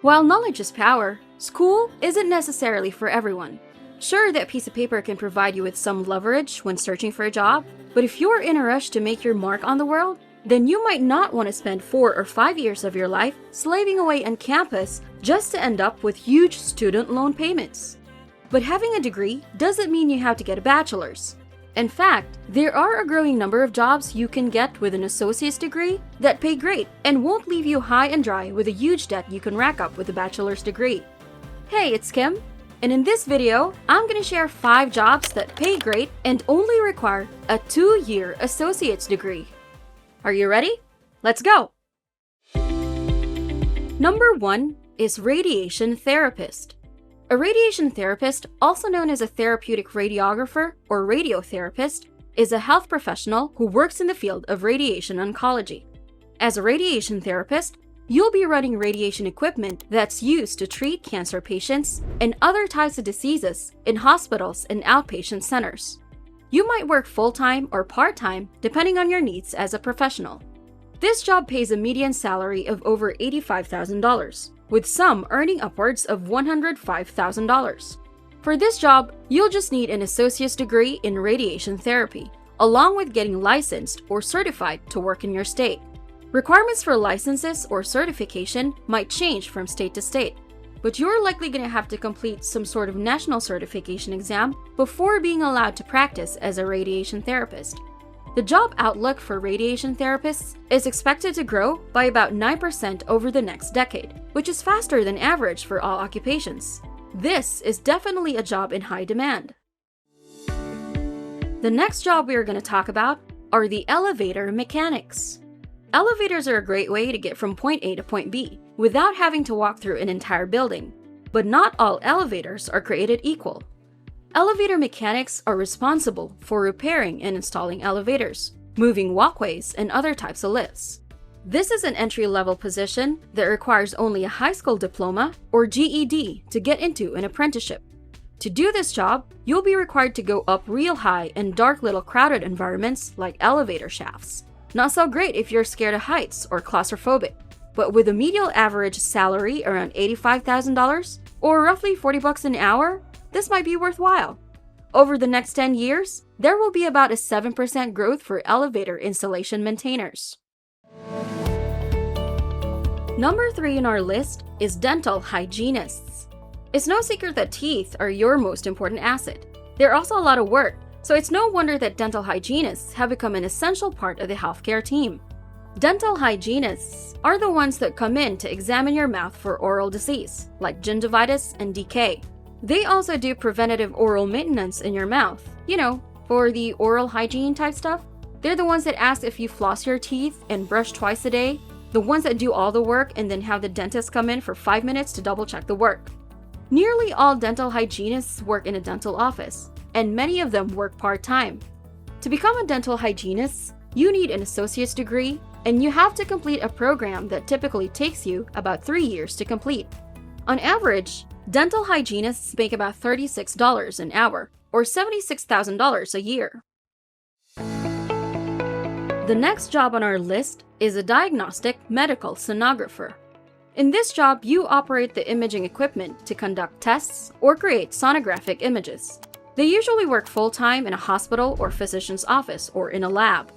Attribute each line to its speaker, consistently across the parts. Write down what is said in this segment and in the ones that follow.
Speaker 1: While knowledge is power, school isn't necessarily for everyone. Sure, that piece of paper can provide you with some leverage when searching for a job, but if you're in a rush to make your mark on the world, then you might not want to spend 4 or 5 years of your life slaving away on campus just to end up with huge student loan payments. But having a degree doesn't mean you have to get a bachelor's. In fact, there are a growing number of jobs you can get with an associate's degree that pay great and won't leave you high and dry with a huge debt you can rack up with a bachelor's degree. Hey, it's Kim, and in this video, I'm gonna share 5 jobs that pay great and only require a 2-year associate's degree. Are you ready? Let's go! Number 1 is radiation therapist. A radiation therapist, also known as a therapeutic radiographer or radiotherapist, is a health professional who works in the field of radiation oncology. As a radiation therapist, you'll be running radiation equipment that's used to treat cancer patients and other types of diseases in hospitals and outpatient centers. You might work full-time or part-time depending on your needs as a professional. This job pays a median salary of over $85,000, with some earning upwards of $105,000. For this job, you'll just need an associate's degree in radiation therapy, along with getting licensed or certified to work in your state. Requirements for licenses or certification might change from state to state, but you're likely going to have to complete some sort of national certification exam before being allowed to practice as a radiation therapist. The job outlook for radiation therapists is expected to grow by about 9% over the next decade, which is faster than average for all occupations. This is definitely a job in high demand. The next job we are going to talk about are the elevator mechanics. Elevators are a great way to get from point A to point B without having to walk through an entire building, but not all elevators are created equal. Elevator mechanics are responsible for repairing and installing elevators, moving walkways, and other types of lifts. This is an entry-level position that requires only a high school diploma or GED to get into an apprenticeship. To do this job, you'll be required to go up real high in dark little crowded environments like elevator shafts. Not so great if you're scared of heights or claustrophobic, but with a median average salary around $85,000 or roughly $40 an hour, this might be worthwhile. Over the next 10 years, there will be about a 7% growth for elevator installation maintainers. Number 3 in our list is dental hygienists. It's no secret that teeth are your most important asset. They're also a lot of work, so it's no wonder that dental hygienists have become an essential part of the healthcare team. Dental hygienists are the ones that come in to examine your mouth for oral disease, like gingivitis and decay. They also do preventative oral maintenance in your mouth, for the oral hygiene type stuff. They're the ones that ask if you floss your teeth and brush twice a day, the ones that do all the work and then have the dentist come in for 5 minutes to double check the work. Nearly all dental hygienists work in a dental office, and many of them work part-time. To become a dental hygienist, you need an associate's degree, and you have to complete a program that typically takes you about 3 years to complete. On average, dental hygienists make about $36 an hour, or $76,000 a year. The next job on our list is a diagnostic medical sonographer. In this job, you operate the imaging equipment to conduct tests or create sonographic images. They usually work full-time in a hospital or physician's office or in a lab.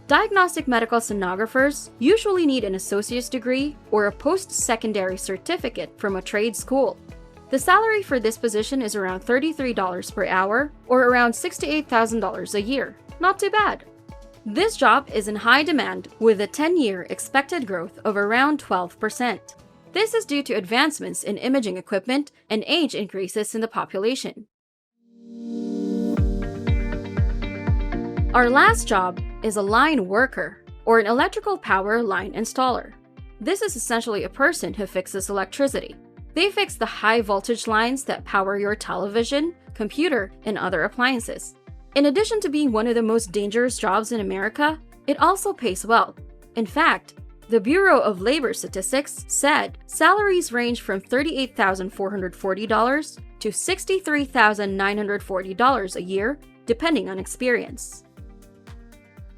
Speaker 1: Diagnostic medical sonographers usually need an associate's degree or a post-secondary certificate from a trade school. The salary for this position is around $33 per hour or around $68,000 a year. Not too bad. This job is in high demand with a 10-year expected growth of around 12%. This is due to advancements in imaging equipment and age increases in the population. Our last job is a line worker, or an electrical power line installer. This is essentially a person who fixes electricity. They fix the high voltage lines that power your television, computer, and other appliances. In addition to being one of the most dangerous jobs in America, it also pays well. In fact, the Bureau of Labor Statistics said salaries range from $38,440 to $63,940 a year, depending on experience.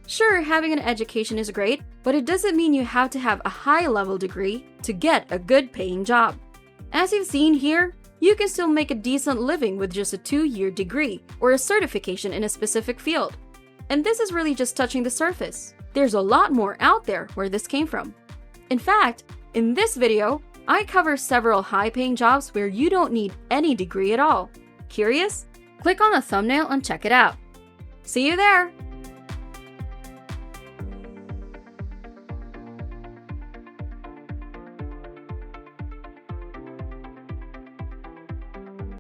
Speaker 1: Sure, having an education is great, but it doesn't mean you have to have a high-level degree to get a good-paying job. As you've seen here, you can still make a decent living with just a 2-year degree or a certification in a specific field. And this is really just touching the surface. There's a lot more out there where this came from. In fact, in this video, I cover several high-paying jobs where you don't need any degree at all. Curious? Click on the thumbnail and check it out. See you there!